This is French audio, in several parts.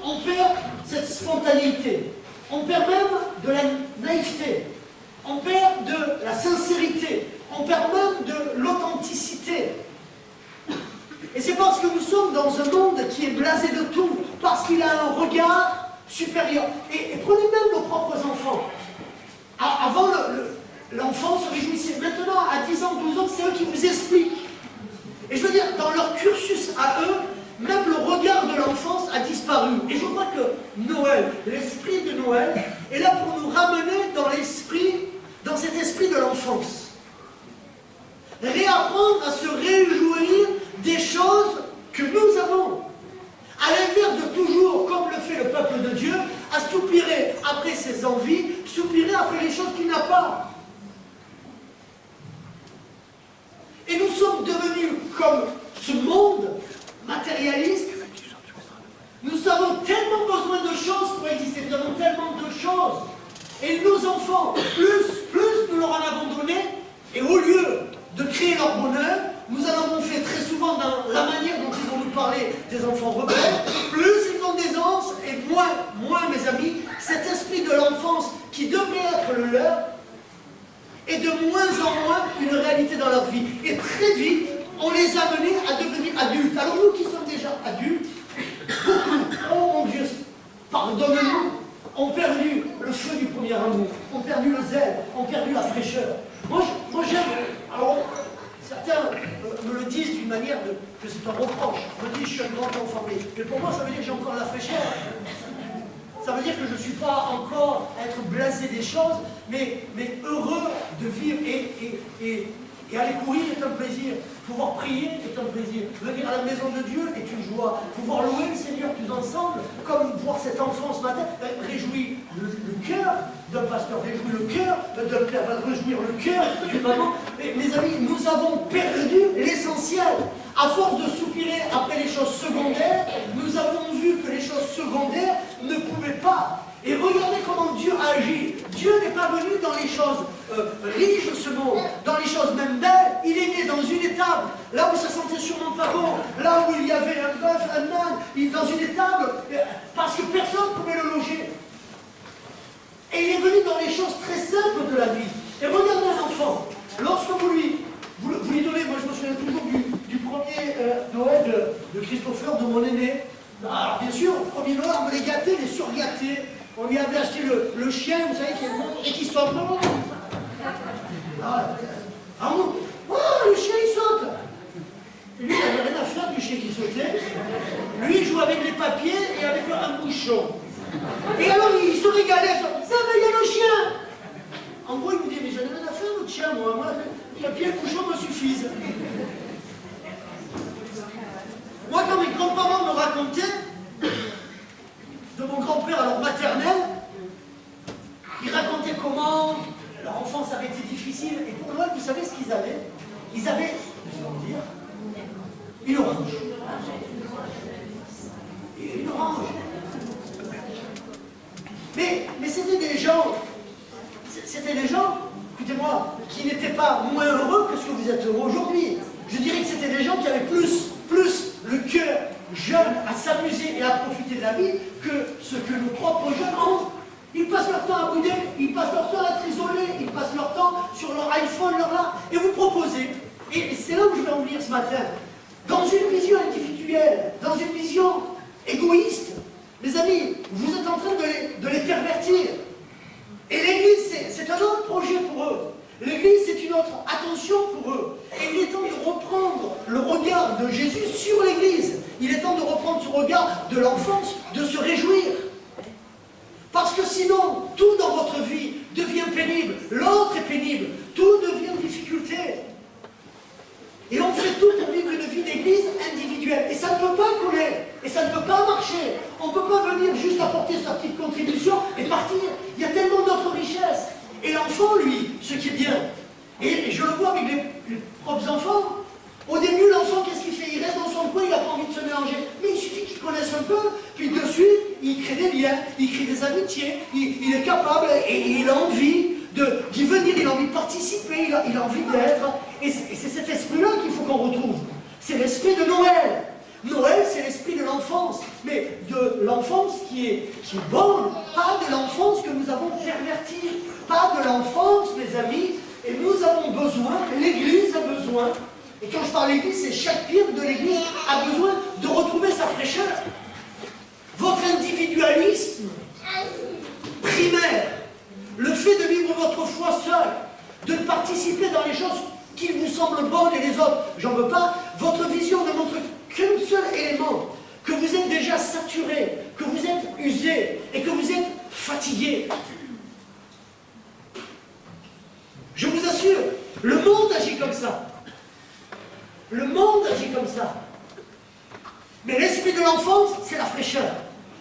on perd cette spontanéité. On perd même de la naïveté. On perd de la sincérité. On perd même de l'authenticité. Et c'est parce que nous sommes dans un monde qui est blasé de tout, parce qu'il a un regard supérieur. Et prenez même nos propres enfants. Avant, l'enfant se réjouissait. Maintenant, à 10 ans, 12 ans, c'est eux qui vous expliquent. Et je veux dire, dans leur cursus à eux, même le regard de l'enfance a disparu. Et je crois que Noël, l'esprit de Noël, est là pour nous ramener dans cet esprit de l'enfance. Réapprendre à se réjouir des choses que nous avons. À l'inverse de toujours, comme le fait le peuple de Dieu, à soupirer après ses envies, soupirer après les choses qu'il n'a pas. Et nous sommes devenus comme ce monde matérialiste. Nous avons tellement besoin de choses pour exister, nous avons tellement de choses. Et nos enfants, plus nous leur en avons donné, et au lieu de créer leur bonheur, nous en avons fait très souvent dans la manière dont ils vont nous parler des enfants rebelles, plus ils ont d'aisance, et moins mes amis, cet esprit de l'enfance qui devrait être le leur, est de moins en moins une réalité dans leur vie. Et très vite, on les a menés à devenir adultes. Alors nous qui sommes déjà adultes, beaucoup, oh mon Dieu, pardonne-nous, ont perdu le feu du premier amour, ont perdu le zèle, ont perdu la fraîcheur. Moi j'aime, alors certains me le disent d'une manière que c'est un reproche. On me dit je suis un grand enfant, mais pour moi ça veut dire que j'ai encore la fraîcheur. Ça veut dire que je ne suis pas encore être blasé des choses, mais heureux de vivre. Et aller courir est un plaisir. Pouvoir prier est un plaisir. Venir à la maison de Dieu est une joie. Pouvoir louer le Seigneur tous ensemble, comme voir cet enfant ce matin, réjouit le cœur d'un pasteur, réjouit le cœur d'un père, réjouir le cœur d'une maman. Mais, mes amis, nous avons perdu l'essentiel. À force de soupirer après les choses secondaires, nous avons vu que les choses secondaires ne pouvaient pas. Et regardez comment Dieu agit. Dieu n'est pas venu dans les choses riches de ce monde, dans les choses même belles. Il est né dans une étable, là où ça sentait sûrement pas bon, là où il y avait un bœuf, un âne, dans une étable, parce que personne ne pouvait le loger. Et il est venu dans les choses très simples de la vie. Et regardez un enfant, lorsque vous lui donnez, moi je me souviens toujours du premier Noël de Christopher, de mon aîné. Alors bien sûr, au premier Noël, on me les gâtait, les surgâtait. On lui avait acheté le chien, vous savez, qui est bon, et qui saute. Le chien il saute. Lui, il n'avait rien à faire du chien qui sautait. Lui, il jouait avec les papiers et avec un bouchon. Et alors, il se régalait. Ça va, il y a le chien. En gros, il me dit, mais j'en ai rien à faire, votre chien, moi. Le papier et le bouchon me suffisent. Moi, quand mes grands-parents me racontaient de mon grand-père, alors maternel, ils racontaient comment leur enfance avait été difficile. Et pour Noël, vous savez ce qu'ils avaient? Ils avaient, laissez-moi dire, une orange. Une orange. Mais c'était des gens, écoutez-moi, qui n'étaient pas moins heureux que ce que vous êtes heureux aujourd'hui. Je dirais que c'était des gens qui avaient plus le cœur jeune à s'amuser et à profiter de la vie que ce que nos propres jeunes ont. Ils passent leur temps à bouder, ils passent leur temps à être isolés, ils passent leur temps sur leur iPhone, et vous proposez, et c'est là où je vais en venir ce matin, dans une vision individuelle, dans une vision égoïste, mes amis, vous êtes en train de les pervertir. Et l'Église, c'est un autre projet pour eux. L'Église, c'est une autre attention pour eux. Et il est temps de reprendre le regard de Jésus sur l'Église. Il est temps de reprendre ce regard de l'enfance, de se réjouir. Parce que sinon, tout dans votre vie devient pénible. L'autre est pénible. Tout devient difficulté. Et on fait tout pour vivre une vie d'église individuelle. Et ça ne peut pas couler. Et ça ne peut pas marcher. On ne peut pas venir juste apporter sa petite contribution et partir. Il y a tellement d'autres richesses. Et l'enfant, lui, ce qui est bien, et je le vois avec les propres enfants, au début, l'enfant, qu'est-ce qu'il fait? Il reste dans son coin, il n'a pas envie de se mélanger. Mais il suffit qu'il connaisse un peu, puis de suite, il crée des liens, il crée des amitiés, il est capable et il a envie d'y venir, il a envie de participer, il a envie d'être. Et c'est cet esprit-là qu'il faut qu'on retrouve. C'est l'esprit de Noël. Noël, c'est l'esprit de l'enfance, mais de l'enfance qui est bonne, pas de l'enfance que nous avons pervertie, pas de l'enfance, mes amis, et nous avons besoin, l'Église a besoin, et quand je parle d'Église, c'est chaque membre de l'Église a besoin de retrouver sa fraîcheur. Votre individualisme primaire, le fait de vivre votre foi seul, de participer dans les choses qui vous semblent bonnes et les autres, j'en veux pas, votre vision ne montre qu'un seul élément, que vous êtes déjà saturé, que vous êtes usé et que vous êtes fatigué. Je vous assure, le monde agit comme ça. Le monde agit comme ça. Mais l'esprit de l'enfance, c'est la fraîcheur.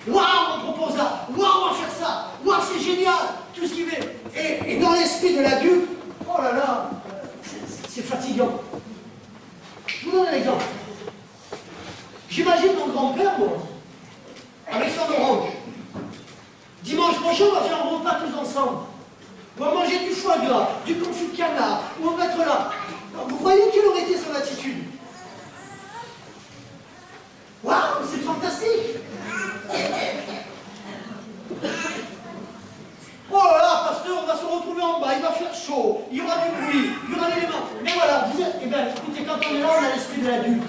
Waouh, on propose ça. Waouh, on va faire ça. Waouh, c'est génial. Tout ce qui fait. Et dans l'esprit de l'adulte, oh là là, c'est fatigant. Je vous donne un exemple. J'imagine mon grand-père, moi, avec son orange. Dimanche prochain, on va faire un repas tous ensemble. On va manger du foie gras, du confit de canard, ou on va être là. Vous voyez quelle aurait été son attitude? Waouh, c'est fantastique! Oh là là, pasteur, on va se retrouver en bas, il va faire chaud, il y aura du bruit, il y aura l'élément. Mais voilà, vous êtes, eh bien, écoutez, quand on est là, on a l'esprit de l'adulte.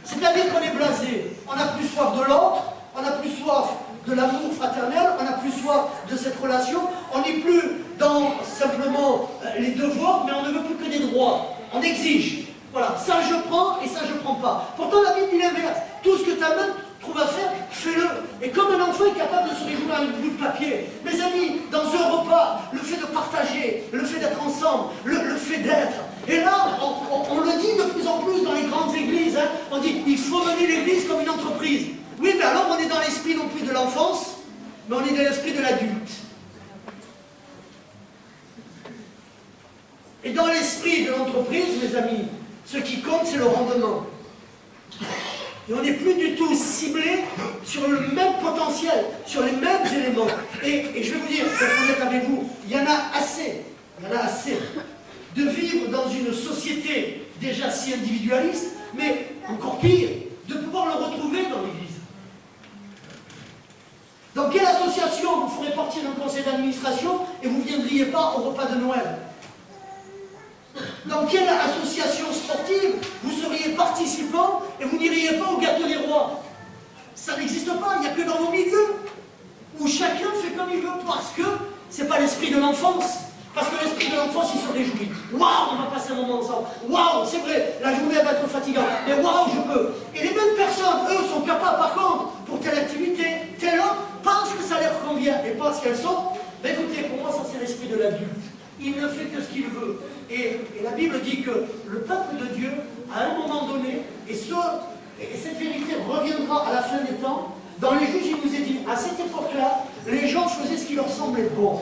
C'est-à-dire qu'on est blasé, on n'a plus soif de l'autre, on n'a plus soif de l'amour fraternel, on n'a plus soif de cette relation, on n'est plus dans simplement les devoirs, mais on ne veut plus que des droits, on exige. Voilà, ça je prends et ça je prends pas. Pourtant la Bible dit l'inverse, tout ce que ta main trouve à faire, fais-le. Et comme un enfant est capable de se réjouir avec un bout de papier, mes amis, dans un repas, le fait de partager, le fait d'être ensemble, le fait d'être. Et là, on le dit de plus en plus dans les grandes églises, hein, on dit il faut mener l'église comme une entreprise. Oui, mais alors on est dans l'esprit non plus de l'enfance, mais on est dans l'esprit de l'adulte. Et dans l'esprit de l'entreprise, mes amis, ce qui compte, c'est le rendement. Et on n'est plus du tout ciblé sur le même potentiel, sur les mêmes éléments. Et je vais vous dire, pour être honnête avec vous, il y en a assez de vivre dans une société déjà si individualiste, mais encore pire, de pouvoir le retrouver dans l'Église. Dans quelle association vous ferez partie d'un conseil d'administration et vous ne viendriez pas au repas de Noël? Dans quelle association sportive vous seriez participant et vous n'iriez pas au gâteau des rois? Ça n'existe pas, il n'y a que dans nos milieux, où chacun fait comme il veut, parce que ce n'est pas l'esprit de l'enfance. Parce que l'esprit de l'enfance, il se réjouit. Waouh, on va passer un moment ensemble. Waouh, c'est vrai, la journée va être fatigante. Mais waouh, je peux. Et les mêmes personnes, eux, sont capables, par contre, pour telle activité, telle autre, parce que ça leur convient et parce qu'elles sont. Ben écoutez, pour moi, ça c'est l'esprit de l'adulte. Il ne fait que ce qu'il veut. Et la Bible dit que le peuple de Dieu, à un moment donné, et cette vérité reviendra à la fin des temps, dans les Juges, il nous est dit, à cette époque-là, les gens faisaient ce qui leur semblait bon.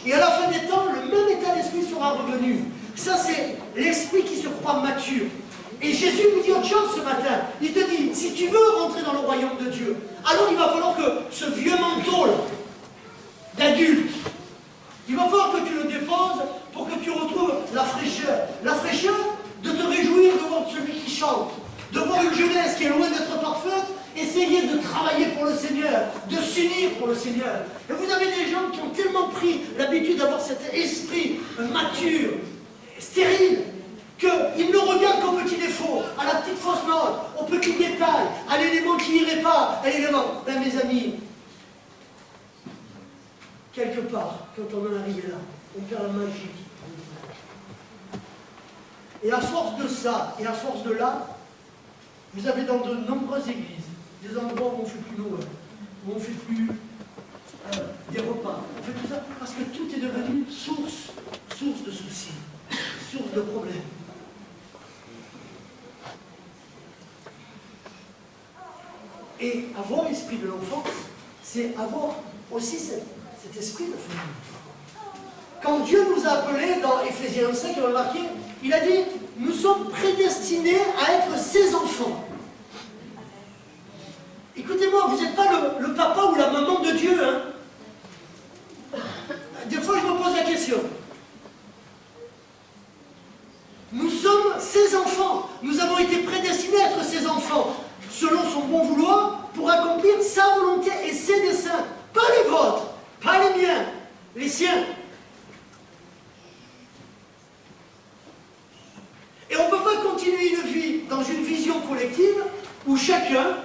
Et à la fin des temps, le même état d'esprit sera revenu. Ça, c'est l'esprit qui se croit mature. Et Jésus nous dit autre chose ce matin. Il te dit, si tu veux rentrer dans le royaume de Dieu, alors il va falloir que ce vieux manteau d'adulte, il va falloir que tu le déposes pour que tu retrouves la fraîcheur. La fraîcheur de te réjouir de voir celui qui chante, de voir une jeunesse qui est loin d'être parfaite, essayer de travailler pour le Seigneur, de s'unir pour le Seigneur. Et vous avez des gens qui ont tellement pris l'habitude d'avoir cet esprit mature, stérile, qu'ils ne regardent qu'aux petits défauts, à la petite fausse note, aux petits détails, à l'élément qui n'irait pas, à l'élément. Ben mes amis, quelque part, quand on en arrive là, on perd la magie. Et à force de ça, et à force de là, vous avez dans de nombreuses églises des endroits où on ne fait plus Noël, où on ne fait plus des repas, on fait tout ça, parce que tout est devenu source de soucis, source de problèmes. Et avoir l'esprit de l'enfance, c'est avoir aussi cet esprit de famille. Quand Dieu nous a appelés dans Éphésiens 5, il a remarqué, il a dit, nous sommes prédestinés à être ses enfants. Écoutez-moi, vous n'êtes pas le papa ou la maman de Dieu. Hein. Des fois, je me pose la question. Nous sommes ses enfants. Nous avons été prédestinés à être ses enfants, selon son bon vouloir, pour accomplir sa volonté et ses desseins. Pas les vôtres, pas les miens, les siens. Et on ne peut pas continuer une vie dans une vision collective où chacun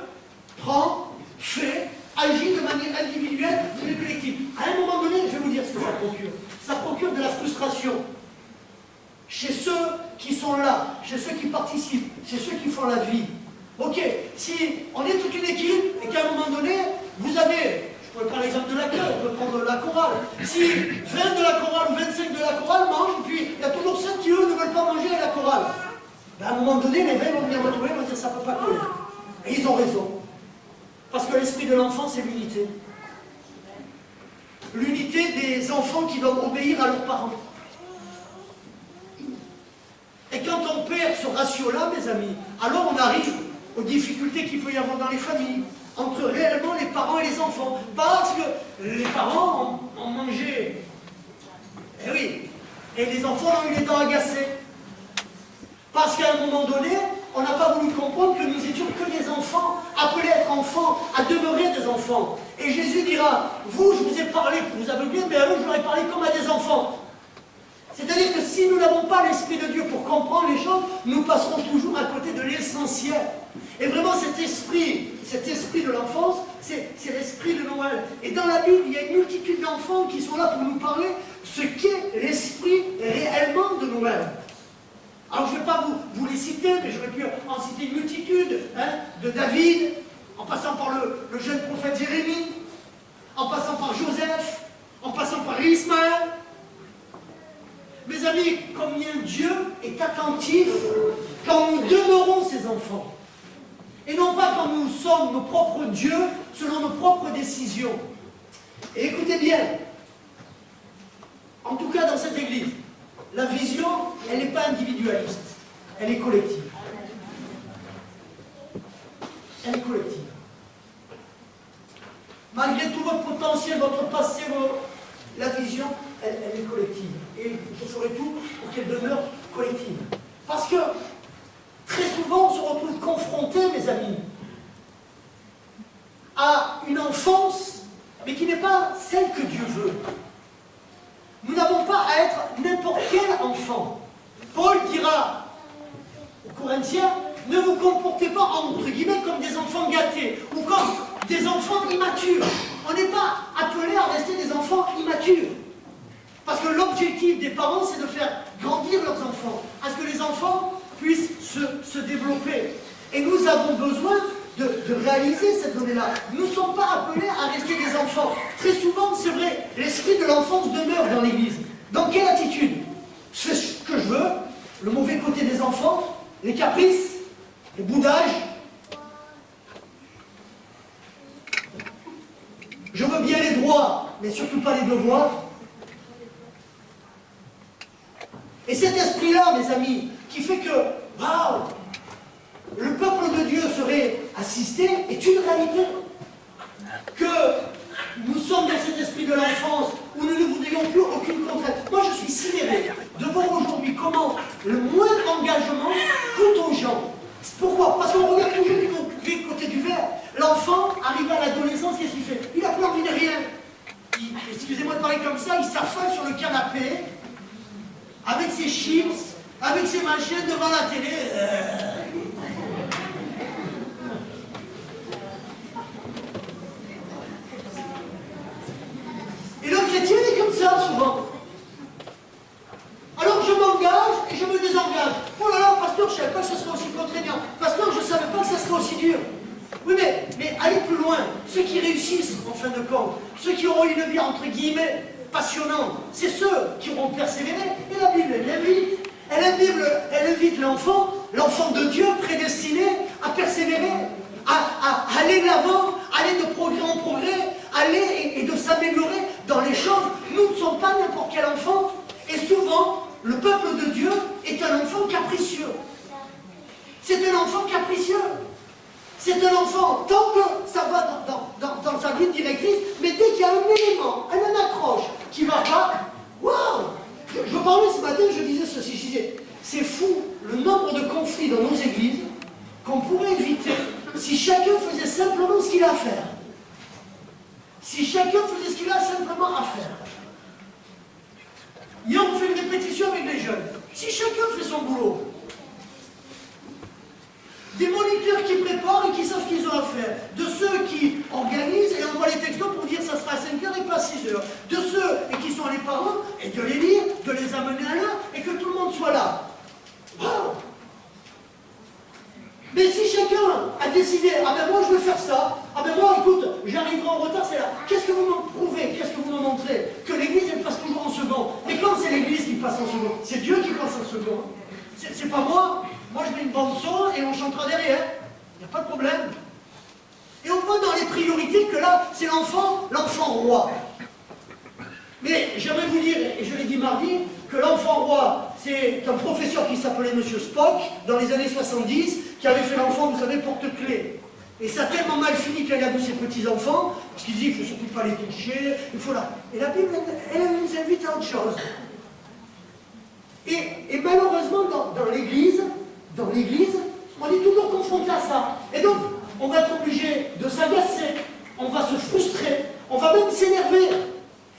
prend, fait, agit de manière individuelle mais collective. À un moment donné, je vais vous dire ce que ça procure. Ça procure de la frustration chez ceux qui sont là, chez ceux qui participent, chez ceux qui font la vie. Ok, si on est toute une équipe et qu'à un moment donné, vous avez, je pourrais prendre l'exemple de l'accueil, on peut prendre la chorale. Si 20 de la chorale ou 25 de la chorale mangent, puis il y a toujours ceux qui, eux, ne veulent pas manger à la chorale. Ben, à un moment donné, les 20 vont venir retrouver, vont dire ça ne peut pas coller. Et ils ont raison. Parce que l'esprit de l'enfant, c'est l'unité. L'unité des enfants qui doivent obéir à leurs parents. Et quand on perd ce ratio-là, mes amis, alors on arrive aux difficultés qu'il peut y avoir dans les familles, entre réellement les parents et les enfants. Parce que les parents ont mangé. Eh oui. Et les enfants ont eu les dents agacées. Parce qu'à un moment donné, on n'a pas voulu comprendre que nous étions que des enfants, appelés à être enfants, à demeurer des enfants. Et Jésus dira, vous, je vous ai parlé pour vous aveugler, mais à vous, je leur ai parlé comme à des enfants. C'est-à-dire que si nous n'avons pas l'Esprit de Dieu pour comprendre les choses, nous passerons toujours à côté de l'essentiel. Et vraiment, cet esprit de l'enfance, c'est l'esprit de Noël. Et dans la Bible, il y a une multitude d'enfants qui sont là pour nous parler ce qu'est l'esprit réellement de Noël. Alors je ne vais pas vous les citer, mais j'aurais pu en citer une multitude, hein, de David, en passant par le jeune prophète Jérémie, en passant par Joseph, en passant par Ismaël. Mes amis, combien Dieu est attentif quand nous demeurons ses enfants. Et non pas quand nous sommes nos propres dieux, selon nos propres décisions. Et écoutez bien, en tout cas dans cette église, la vision, elle n'est pas individualiste, elle est collective. Elle est collective. Malgré tout votre potentiel, votre passé, la vision, elle est collective. Et je ferai tout pour qu'elle demeure collective. Parce que, très souvent, on se retrouve confronté, mes amis, à une enfance, mais qui n'est pas celle que Dieu veut. Nous n'avons pas à être n'importe quel enfant. Paul dira aux Corinthiens, ne vous comportez pas, entre guillemets, comme des enfants gâtés, ou comme des enfants immatures. On n'est pas appelé à rester des enfants immatures. Parce que l'objectif des parents, c'est de faire grandir leurs enfants, à ce que les enfants puissent se développer. Et nous avons besoin de réaliser cette donnée-là. Nous ne sommes pas appelés à rester des enfants. Très souvent, c'est vrai, l'esprit de l'enfance demeure dans l'Église. Dans quelle attitude? Je fais ce que je veux, le mauvais côté des enfants, les caprices, les boudages. Je veux bien les droits, mais surtout pas les devoirs. Et cet esprit-là, mes amis, qui fait que, waouh, le peuple de Dieu serait assisté, est une réalité. Que nous sommes dans cet esprit de l'enfance, où nous ne voudrions plus aucune contrainte. Moi, je suis sidéré de voir aujourd'hui comment le moindre engagement coûte aux gens. Pourquoi? Parce qu'on regarde toujours du côté du verre. L'enfant arrive à l'adolescence, qu'est-ce qu'il fait? Il n'a plus envie de rien. Excusez-moi de parler comme ça, il s'affale sur le canapé, avec ses chips, avec ses machines devant la télé. Et le chrétien est comme ça, souvent. Alors je m'engage et je me désengage. Oh là là, pasteur, je ne savais pas que ça serait aussi contraignant. Pasteur, je ne savais pas que ça serait aussi dur. Oui, mais allez plus loin. Ceux qui réussissent, en fin de compte, ceux qui auront une vie, entre guillemets, passionnante, c'est ceux qui auront persévéré. Et la Bible, elle invite l'enfant de Dieu prédestiné à persévérer, à aller de l'avant, aller de progrès en progrès, aller et de s'améliorer dans les choses. Nous ne sommes pas n'importe quel enfant. Et souvent, le peuple de Dieu est un enfant capricieux. C'est un enfant capricieux. C'est un enfant, tant que ça va dans sa ligne directrice, mais dès qu'il y a un élément, un accroche qui va pas, waouh! Je parlais ce matin, je disais ceci, je disais, c'est fou le nombre de conflits dans nos églises qu'on pourrait éviter si chacun faisait simplement ce qu'il a à faire. Si chacun faisait ce qu'il a simplement à faire. Hier, on fait une répétition avec les jeunes. Si chacun fait son boulot, des moniteurs qui préparent et qui savent ce qu'ils ont à faire, de ceux qui organisent et envoient les textos pour dire ça sera à 5 heures et pas à 6 heures, de ceux et qui sont les parents, et de les lire, de les amener à l'heure, et que tout le monde soit là. Wow. Mais si chacun a décidé, ah ben moi je veux faire ça, ah ben moi écoute, j'arriverai en retard, c'est là, qu'est-ce que vous m'en prouvez, qu'est-ce que vous m'en montrez? Que l'église elle passe toujours en second. Mais quand c'est l'église qui passe en second, c'est Dieu qui passe en second. C'est pas moi. Moi je mets une bande son et on chantera derrière. Il n'y a pas de problème. Et on voit dans les priorités que là, c'est l'enfant roi. Mais j'aimerais vous dire, et je l'ai dit mardi, que l'enfant roi, c'est un professeur qui s'appelait Monsieur Spock, dans les années 70, qui avait fait l'enfant, vous savez, porte-clés. Et ça a tellement mal fini quand il a vu ses petits-enfants, parce qu'il dit qu'il ne faut surtout pas les toucher, il faut là. Et la Bible, elle nous invite à autre chose. Et malheureusement, dans l'Église, on est toujours confronté à ça. Et donc, on va être obligé de s'agacer, on va se frustrer, on va même s'énerver.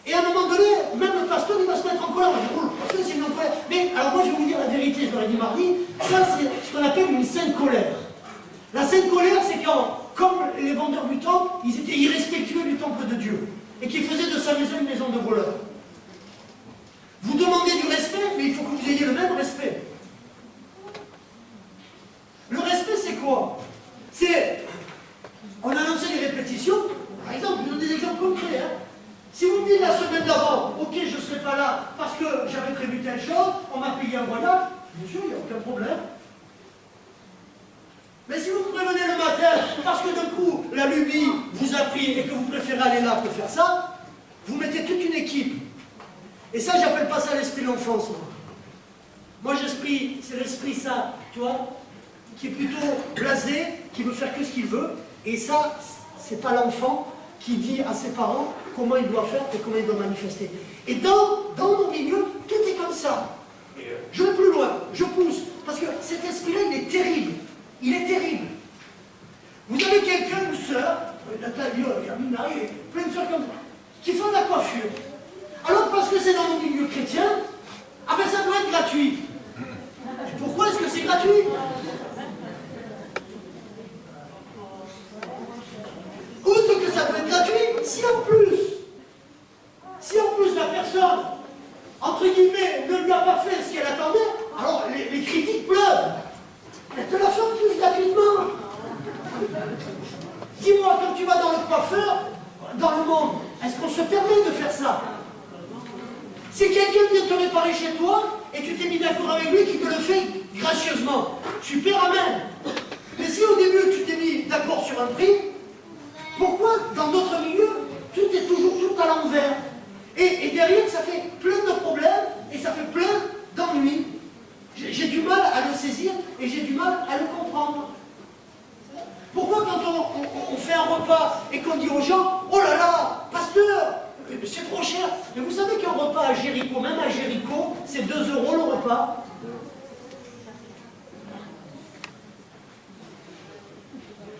Et à un moment donné, même le pasteur, il va se mettre en colère. Je dis, oh, le pasteur, c'est une colère. Mais alors moi, je vais vous dire la vérité, je l'aurais dit mardi, ça, c'est ce qu'on appelle une sainte colère. La sainte colère, c'est quand, comme les vendeurs du temple, ils étaient irrespectueux du temple de Dieu. Et qu'ils faisaient de sa maison une maison de voleurs. Vous demandez du respect, mais il faut que vous ayez le même respect. Le respect, c'est quoi? C'est, on a lancé des répétitions, par exemple, je vous donne des exemples concrets. Hein. Si vous me dites la semaine d'avant, ok, je ne serai pas là parce que j'avais prévu telle chose, on m'a payé un voyage, bien sûr, il n'y a aucun problème. Mais si vous me prévenez le matin, parce que d'un coup, la lubie vous a pris et que vous préférez aller là que faire ça, vous mettez toute une équipe. Et ça, j'appelle pas ça l'esprit de l'enfance. Moi, c'est l'esprit ça, tu vois, qui est plutôt blasé, qui veut faire que ce qu'il veut. Et ça, c'est pas l'enfant qui dit à ses parents comment il doit faire et comment il doit manifester. Et dans nos milieux, tout est comme ça. Je vais plus loin, je pousse, parce que cet esprit-là, il est terrible. Il est terrible. Vous avez quelqu'un, une sœur, Nathalie, Amina, plein de sœurs comme ça, qui font de la coiffure. Alors parce que c'est dans nos milieux chrétiens, ah ben ça doit être gratuit. Et pourquoi est-ce que c'est gratuit? Outre que ça peut être gratuit, si en plus la personne, entre guillemets, ne lui a pas fait ce qu'elle attendait, alors les critiques pleuvent. Elle te la fait en plus gratuitement. Dis-moi, quand tu vas dans le coiffeur, dans le monde, est-ce qu'on se permet de faire ça? Si quelqu'un vient te réparer chez toi, et tu t'es mis d'accord avec lui, qui te le fait gracieusement, super, amen. Mais si au début tu t'es mis d'accord sur un prix, pourquoi dans notre milieu, tout est toujours tout à l'envers? Et derrière, ça fait plein de problèmes, et ça fait plein d'ennuis. J'ai du mal à le saisir, et j'ai du mal à le comprendre. Pourquoi quand on fait un repas, et qu'on dit aux gens, oh là là, pasteur, c'est trop cher. Mais vous savez qu'un repas à Jéricho, même à Jéricho, c'est 2 € le repas.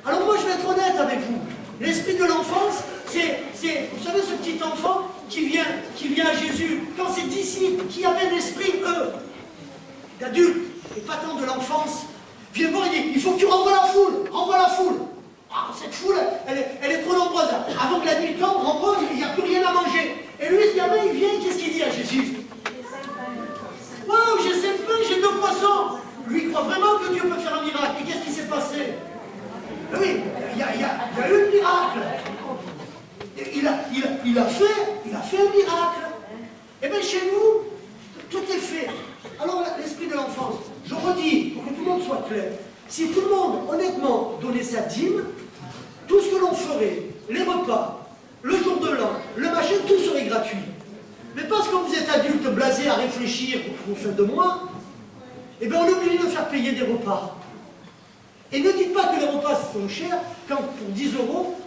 Alors moi, je vais être honnête avec vous. L'esprit de l'enfance, c'est, vous savez, ce petit enfant qui vient à Jésus, quand ses disciples, qui avaient l'esprit, eux, d'adultes, et pas tant de l'enfance, viennent voir et disent, il faut que tu renvoies la foule, renvoie la foule. Ah, cette foule, elle est trop nombreuse. Avant que la nuit tombe, renvoie, il n'y a plus rien à manger. Et lui, ce gamin, il vient, qu'est-ce qu'il dit à Jésus? Waouh, j'ai 7 pains, j'ai 2 poissons. Lui, il croit vraiment que Dieu peut faire un miracle. Et qu'est-ce qui s'est passé? Oui, il y a eu un miracle. Il a fait un miracle. Et bien chez nous, tout est fait. Alors l'esprit de l'enfance, je redis, pour que tout le monde soit clair, si tout le monde, honnêtement, donnait sa dîme, tout ce que l'on ferait, les repas, le jour de l'an, le machin, tout serait gratuit. Mais parce que vous êtes adulte blasé à réfléchir aux fins de mois, eh bien on est obligé de faire payer des repas. Et ne dites pas que les repas sont chers, quand pour 10 €,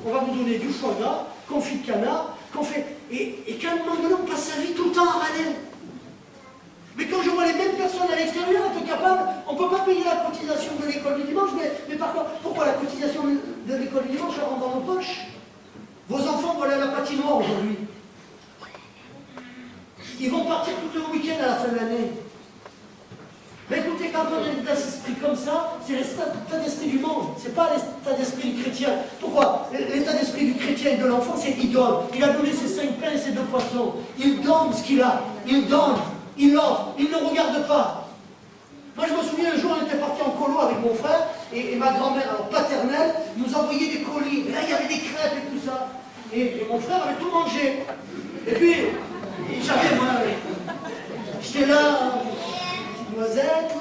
on va vous donner du foie gras, confit de canard, qu'on fait... Et qu'à un moment donné, on passe sa vie tout le temps à râler. Mais quand je vois les mêmes personnes à l'extérieur être capables, on ne peut pas payer la cotisation de l'école du dimanche, mais par contre, pourquoi la cotisation de l'école du dimanche, elle rentre dans nos poches? Vos enfants vont aller à la patinoire aujourd'hui. Ils vont partir tout le week-end à la fin de l'année. Mais écoutez, quand on a un état d'esprit comme ça, c'est l'état d'esprit du monde, c'est pas l'état d'esprit du chrétien. Pourquoi? L'état d'esprit du chrétien et de l'enfant, c'est qu'il donne. Il a donné ses 5 pains et ses 2 poissons. Il donne ce qu'il a. Il donne. Il offre. Il ne regarde pas. Moi, je me souviens, un jour, on était parti en colo avec mon frère et ma grand-mère, alors paternelle, nous envoyait des colis. Et là, il y avait des crêpes et tout ça. Et mon frère avait tout mangé. Et puis, j'avais, moi, j'étais là, petite noisette,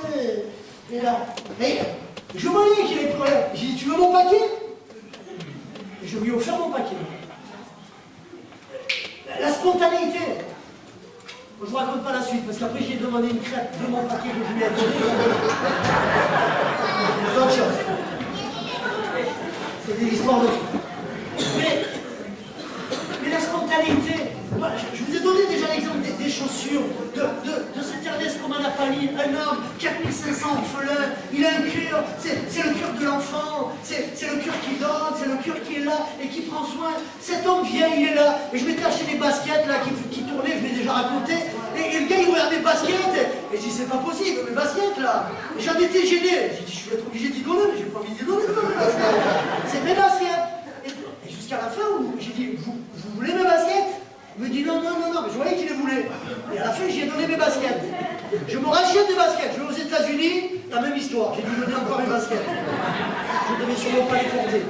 et là. Et je voyais qu'il avait problème. J'ai dit, tu veux mon paquet? Et je lui ai offert mon paquet. La spontanéité. Je ne vous raconte pas la suite, parce qu'après j'ai demandé une crêpe de mon paquet que je lui ai donné. C'est autre chose. C'est des histoires de fou. Mais la spontanéité, je vous ai donné déjà l'exemple des chaussures, de cet Ernest Comandapali, un homme, 4500 orphelins, il a un cœur, c'est le cœur de l'enfant, c'est le cœur qui donne, c'est le cœur qui est là et qui prend soin. Cet homme vient, il est là, et je m'étais acheté des baskets là qui tournaient, je l'ai déjà raconté, et le gars il regarde mes baskets, et je dis c'est pas possible, mes baskets là, et j'en étais gêné, j'ai dit je vais être obligé d'y donner, mais j'ai pas envie d'y donner, c'est mes baskets. Et jusqu'à la fin où j'ai dit vous voulez mes baskets? Il me dit non, mais je voyais qu'il les voulait. Et à la fin, j'ai donné mes baskets. Je me rachète des baskets. Je vais aux États-Unis, la même histoire. J'ai dû donner encore mes baskets. Je ne devais sûrement pas les porter.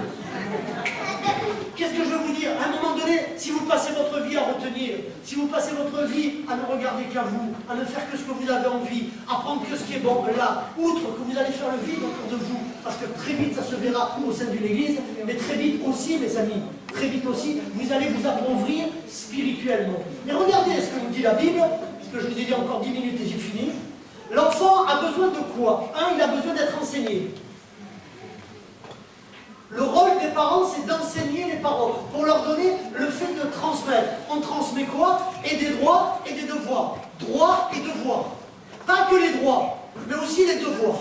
Qu'est-ce que je veux vous dire? À un moment donné, si vous passez votre vie à retenir, si vous passez votre vie à ne regarder qu'à vous, à ne faire que ce que vous avez envie, à prendre que ce qui est bon, là, outre que vous allez faire le vide autour de vous, parce que très vite ça se verra au sein d'une église, mais très vite aussi, mes amis, très vite aussi, vous allez vous appauvrir spirituellement. Mais regardez ce que nous dit la Bible, parce que je vous ai dit encore 10 minutes et j'ai fini. L'enfant a besoin de quoi? Il a besoin d'être enseigné. Le rôle des parents, c'est d'enseigner les parents, pour leur donner le fait de transmettre. On transmet quoi? Et des droits et des devoirs. Droits et devoirs. Pas que les droits, mais aussi les devoirs.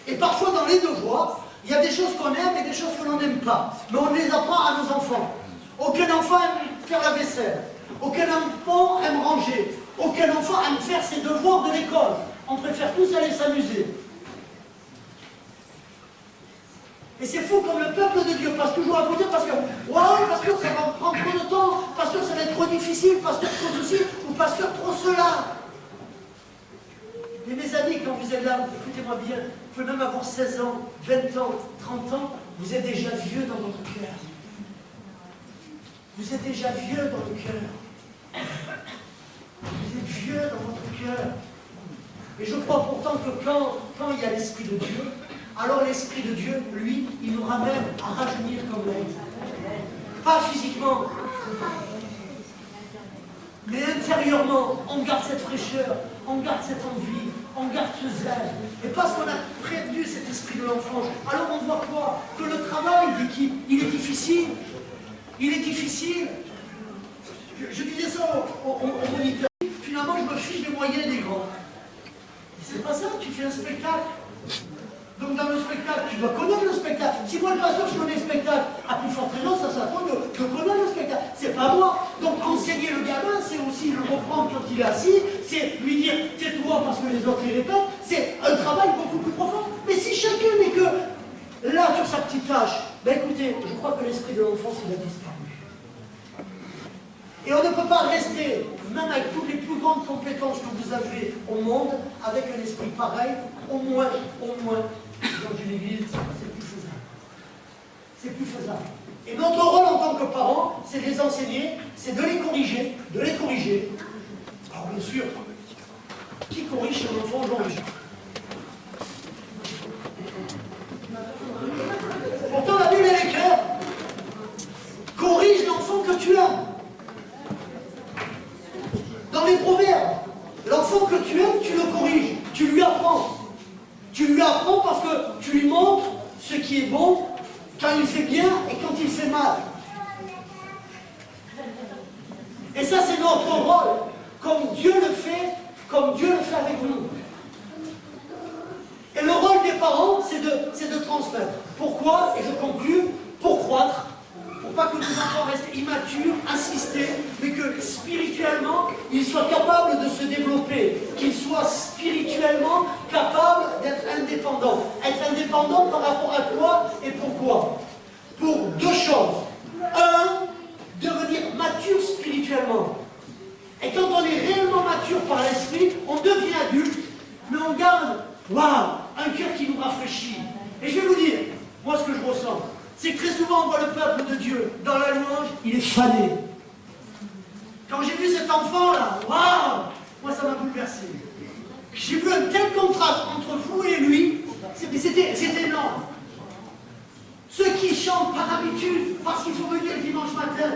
Et parfois, dans les devoirs, il y a des choses qu'on aime et des choses que l'on n'aime pas. Mais on les apprend à nos enfants. Aucun enfant aime faire la vaisselle. Aucun enfant aime ranger. Aucun enfant aime faire ses devoirs de l'école. On préfère tous aller s'amuser. Et c'est fou comme le peuple de Dieu passe toujours à côté parce que, ouais, pasteur, ça va prendre trop de temps, pasteur, ça va être trop difficile, pasteur, trop ceci, ou pasteur, trop cela. Mais mes amis, quand vous êtes là, écoutez-moi bien, vous pouvez même avoir 16 ans, 20 ans, 30 ans, vous êtes déjà vieux dans votre cœur. Vous êtes déjà vieux dans le cœur. Vous êtes vieux dans votre cœur. Et je crois pourtant que quand il y a l'Esprit de Dieu, alors l'Esprit de Dieu, lui, il nous ramène à rajeunir comme l'aigle. Pas physiquement, mais intérieurement, on garde cette fraîcheur, on garde cette envie, on garde ce zèle. Et parce qu'on a perdu cet esprit de l'enfance, alors on voit quoi? Que le travail d'équipe, il est difficile. Il est difficile. Je disais ça au moniteur. Finalement, je me fiche des moyens des grands. C'est pas ça, tu fais un spectacle. Donc dans le spectacle, tu dois connaître le spectacle. Si moi le pasteur, je connais le spectacle, à plus forte raison, ça s'attend de connaître le spectacle. C'est pas moi. Donc enseigner le gamin, c'est aussi le reprendre quand il est assis, c'est lui dire tais-toi parce que les autres y répètent. C'est un travail beaucoup plus profond. Mais si chacun n'est que là sur sa petite tâche, ben écoutez, je crois que l'esprit de l'enfance, il a disparu. Et on ne peut pas rester, même avec toutes les plus grandes compétences que vous avez au monde, avec un esprit pareil, au moins, dans une église, c'est plus faisable. C'est plus faisable. Et notre rôle en tant que parents, c'est de les enseigner, c'est de les corriger, Alors bien sûr, qui corrige son enfant aujourd'hui? Pourtant la Bible elle est claire. Corrige l'enfant que tu aimes. Dans les proverbes, l'enfant que tu aimes, tu le corriges, tu lui apprends. Tu lui apprends parce que tu lui montres ce qui est bon quand il fait bien et quand il fait mal. Et ça, c'est notre rôle, comme Dieu le fait avec nous. transmettre. Pourquoi? Et je conclue, pour croître, pour pas que nos enfants restent immatures, assistés, mais que spirituellement, ils soient capables de se développer, qu'ils soient spirituellement capables d'être indépendants. Être indépendants par rapport à quoi et pourquoi? Pour deux choses. Un, devenir mature spirituellement. Et quand on est réellement mature par l'esprit, on devient adulte, mais on garde, waouh, un cœur qui nous rafraîchit. Et je vais vous dire, moi ce que je ressens, c'est que très souvent on voit le peuple de Dieu dans la louange, il est fané. Quand j'ai vu cet enfant là, waouh, moi ça m'a bouleversé. J'ai vu un tel contraste entre vous et lui, c'était énorme. Ceux qui chantent par habitude, parce qu'il faut venir le dimanche matin,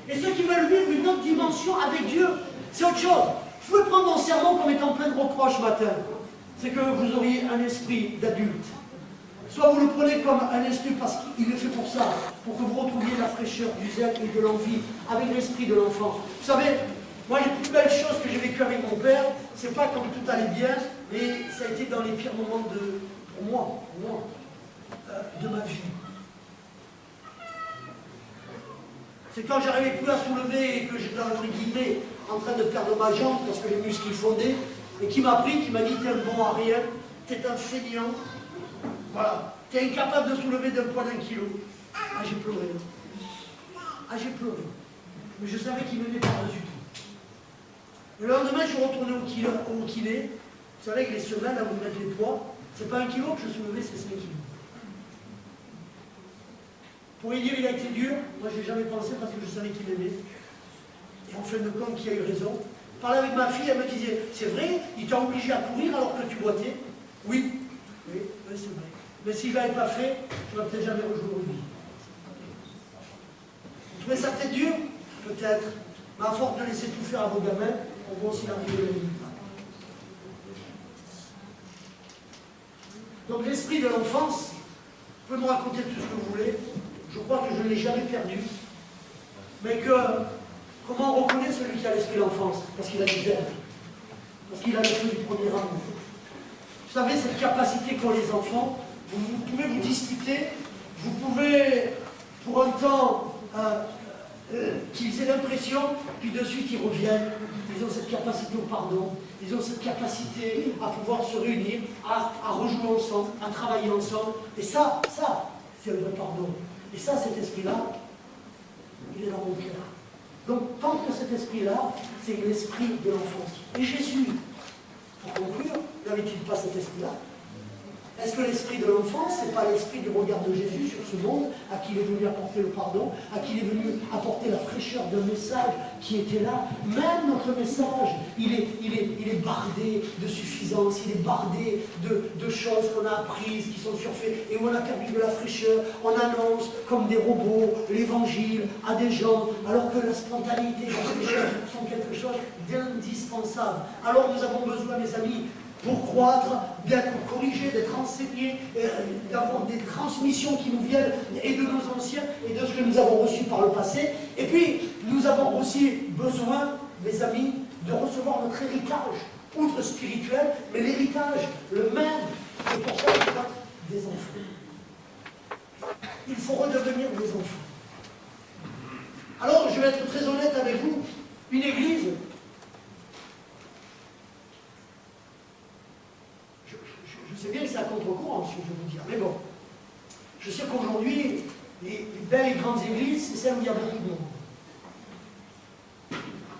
et ceux qui veulent vivre une autre dimension avec Dieu, c'est autre chose. Vous pouvez prendre mon sermon comme étant plein de reproches ce matin. C'est que vous auriez un esprit d'adulte. Soit vous le prenez comme un esprit parce qu'il est fait pour ça, pour que vous retrouviez la fraîcheur du zèle et de l'envie, avec l'esprit de l'enfant. Vous savez, moi les plus belles choses que j'ai vécues avec mon père, c'est pas quand tout allait bien, mais ça a été dans les pires moments pour moi, de ma vie. C'est quand j'arrivais plus à soulever et que j'étais entre guillemets en train de perdre ma jambe parce que les muscles ils fondaient, et qui m'a pris, qui m'a dit t'es un bon à rien, t'es un fainéant, voilà, t'es incapable de soulever d'un poids d'1 kilo. Ah j'ai pleuré. Ah j'ai pleuré. Mais je savais qu'il m'aimait pas du tout. Le lendemain je suis retourné au kiné. Vous savez que les semaines à vous mettre les poids, c'est pas 1 kilo que je soulevais, c'est 5 kilos. Pour lui dire il a été dur, moi je n'ai jamais pensé parce que je savais qu'il m'aimait. Et en fin de compte, qui a eu raison. Je parlais avec ma fille, elle me disait, c'est vrai, il t'a obligé à courir alors que tu boitais? Oui, c'est vrai. Mais s'il ne l'avait pas fait, je n'aurais peut-être jamais rejoué au rugby. Vous trouvez ça peut-être dur? Peut-être. Mais à force de laisser tout faire à vos gamins, on va aussi arriver au résultat. Donc l'esprit de l'enfance, vous pouvez me raconter tout ce que vous voulez, je crois que je ne l'ai jamais perdu, mais que, comment on reconnaît celui qui a l'esprit de l'enfance? Parce qu'il a des ailes, parce qu'il a le feu du premier amour. Vous savez, cette capacité qu'ont les enfants, vous pouvez vous disputer, vous pouvez, pour un temps, qu'ils aient l'impression, puis de suite ils reviennent, ils ont cette capacité au pardon, ils ont cette capacité à pouvoir se réunir, à rejouer ensemble, à travailler ensemble, et ça, c'est le vrai pardon. Et ça, cet esprit-là, il est dans mon cœur. Donc, tant que cet esprit-là, c'est l'esprit de l'enfance. Et Jésus, pour conclure, n'avait-il pas cet esprit-là? Est-ce que l'esprit de l'enfance, ce n'est pas l'esprit du regard de Jésus sur ce monde, à qui il est venu apporter le pardon, à qui il est venu apporter la fraîcheur d'un message qui était là? Même notre message, il est bardé de suffisance, il est bardé de choses qu'on a apprises, qui sont surfaites, et où on a perdu de la fraîcheur. On annonce comme des robots l'évangile à des gens, alors que la spontanéité et la fraîcheur sont quelque chose d'indispensable. Alors nous avons besoin, mes amis, pour croître, d'être corrigés, d'être enseignés, d'avoir des transmissions qui nous viennent et de nos anciens et de ce que nous avons reçu par le passé. Et puis, nous avons aussi besoin, mes amis, de recevoir notre héritage, outre spirituel, mais l'héritage, le même, et pour ça, il faut être des enfants. Il faut redevenir des enfants. Alors, je vais être très honnête avec vous, une église, je sais bien que c'est à contre-courant, ce que je vais vous dire, mais bon, je sais qu'aujourd'hui, les belles et grandes églises, c'est celles où il y a beaucoup de monde.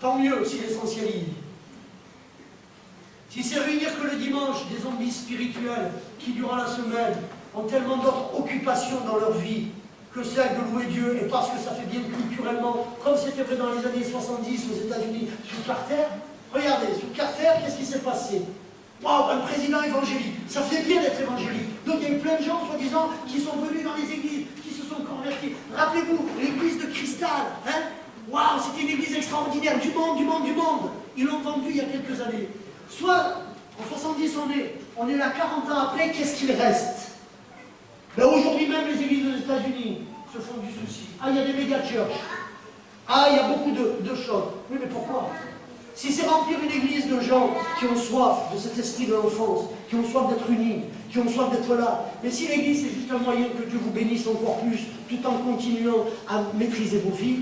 Tant mieux si l'essentiel y est. Si c'est réunir que le dimanche des zombies spirituels qui, durant la semaine, ont tellement d'autres occupations dans leur vie que celle de louer Dieu, et parce que ça fait bien culturellement, comme c'était vrai dans les années 70 aux États-Unis, sous Carter. Regardez, sous Carter, qu'est-ce qui s'est passé? Waouh, un président évangélique, ça fait bien d'être évangélique. Donc il y a eu plein de gens, soi-disant, qui sont venus dans les églises, qui se sont convertis. Rappelez-vous, l'église de Cristal, hein? Waouh, c'était une église extraordinaire, du monde, du monde, du monde. Ils l'ont vendue il y a quelques années. Soit, en 70, on est là 40 ans après, qu'est-ce qu'il reste? Ben, aujourd'hui même, les églises aux États-Unis se font du souci. Ah, il y a des méga-churches. Ah, il y a beaucoup de choses. Oui, mais pourquoi? Si c'est remplir une église de gens qui ont soif de cet esprit de l'enfance, qui ont soif d'être unis, qui ont soif d'être là, mais si l'église c'est juste un moyen que Dieu vous bénisse encore plus, tout en continuant à maîtriser vos vies,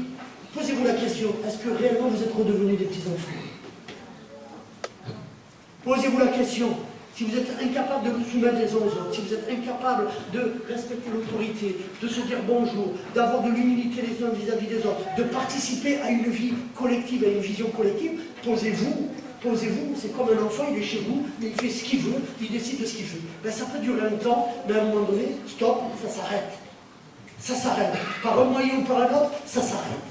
posez-vous la question, est-ce que réellement vous êtes redevenus des petits-enfants? Posez-vous la question, si vous êtes incapable de vous soumettre les uns aux autres, si vous êtes incapable de respecter l'autorité, de se dire bonjour, d'avoir de l'humilité les uns vis-à-vis des autres, de participer à une vie collective, à une vision collective, posez-vous, c'est comme un enfant, il est chez vous, mais il fait ce qu'il veut, il décide de ce qu'il fait. Ben, ça peut durer un temps, mais à un moment donné, stop, ça s'arrête. Ça s'arrête. Par un moyen ou par un autre, ça s'arrête.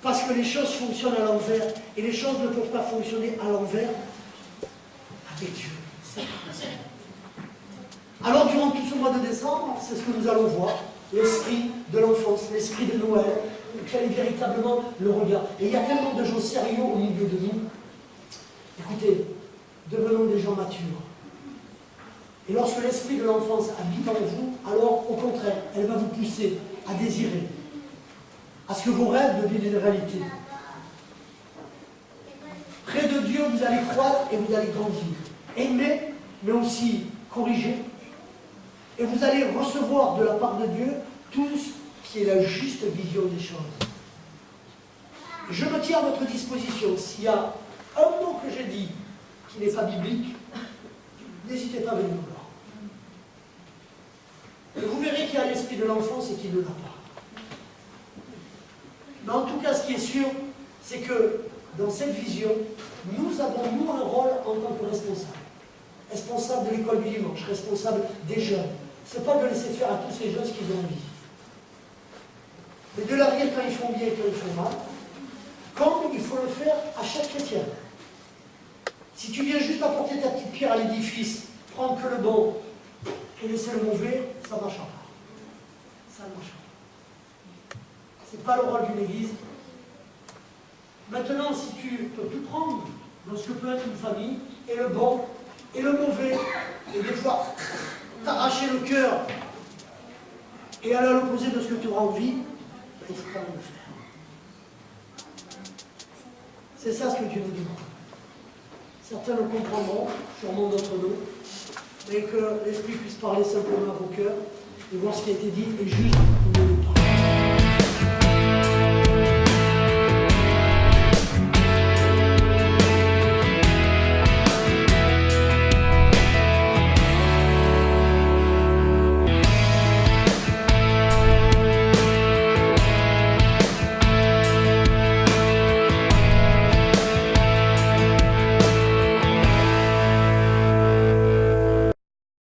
Parce que les choses fonctionnent à l'envers, et les choses ne peuvent pas fonctionner à l'envers avec Dieu. C'est pas possible. Alors, durant tout ce mois de décembre, c'est ce que nous allons voir, l'esprit de l'enfance, l'esprit de Noël, quel est véritablement le regard. Et il y a tellement de gens sérieux au milieu de nous. Écoutez, devenons des gens matures. Et lorsque l'esprit de l'enfance habite en vous, alors, au contraire, elle va vous pousser à désirer, à ce que vos rêves deviennent une réalité. Près de Dieu, vous allez croître et vous allez grandir. Aimer, mais aussi corriger. Et vous allez recevoir de la part de Dieu tout ce qui est la juste vision des choses. Je me tiens à votre disposition. S'il y a un mot que j'ai dit qui n'est pas biblique, n'hésitez pas à venir me voir. Et vous verrez qu'il y a l'esprit de l'enfance et qu'il ne l'a pas. Mais en tout cas, ce qui est sûr, c'est que dans cette vision, nous avons, nous, un rôle en tant que responsables. Responsable de l'école du dimanche, responsable des jeunes. Ce n'est pas de laisser faire à tous ces jeunes ce qu'ils ont envie. Mais de leur dire quand ils font bien et quand ils font mal, comme il faut le faire à chaque chrétien. Si tu viens juste apporter ta petite pierre à l'édifice, prendre que le bon et laisser le mauvais, ça ne marchera pas. Ça ne marchera pas. Ce n'est pas le rôle d'une église. Maintenant, si tu peux tout prendre dans ce que peut être une famille, et le bon, et le mauvais, et des fois t'arracher le cœur, et aller à l'opposé de ce que tu auras envie, ben, il faut quand même le faire. C'est ça ce que Dieu nous demande. Certains le comprendront, sûrement d'autres non, mais que l'Esprit puisse parler simplement à vos cœurs, et voir ce qui a été dit est juste ou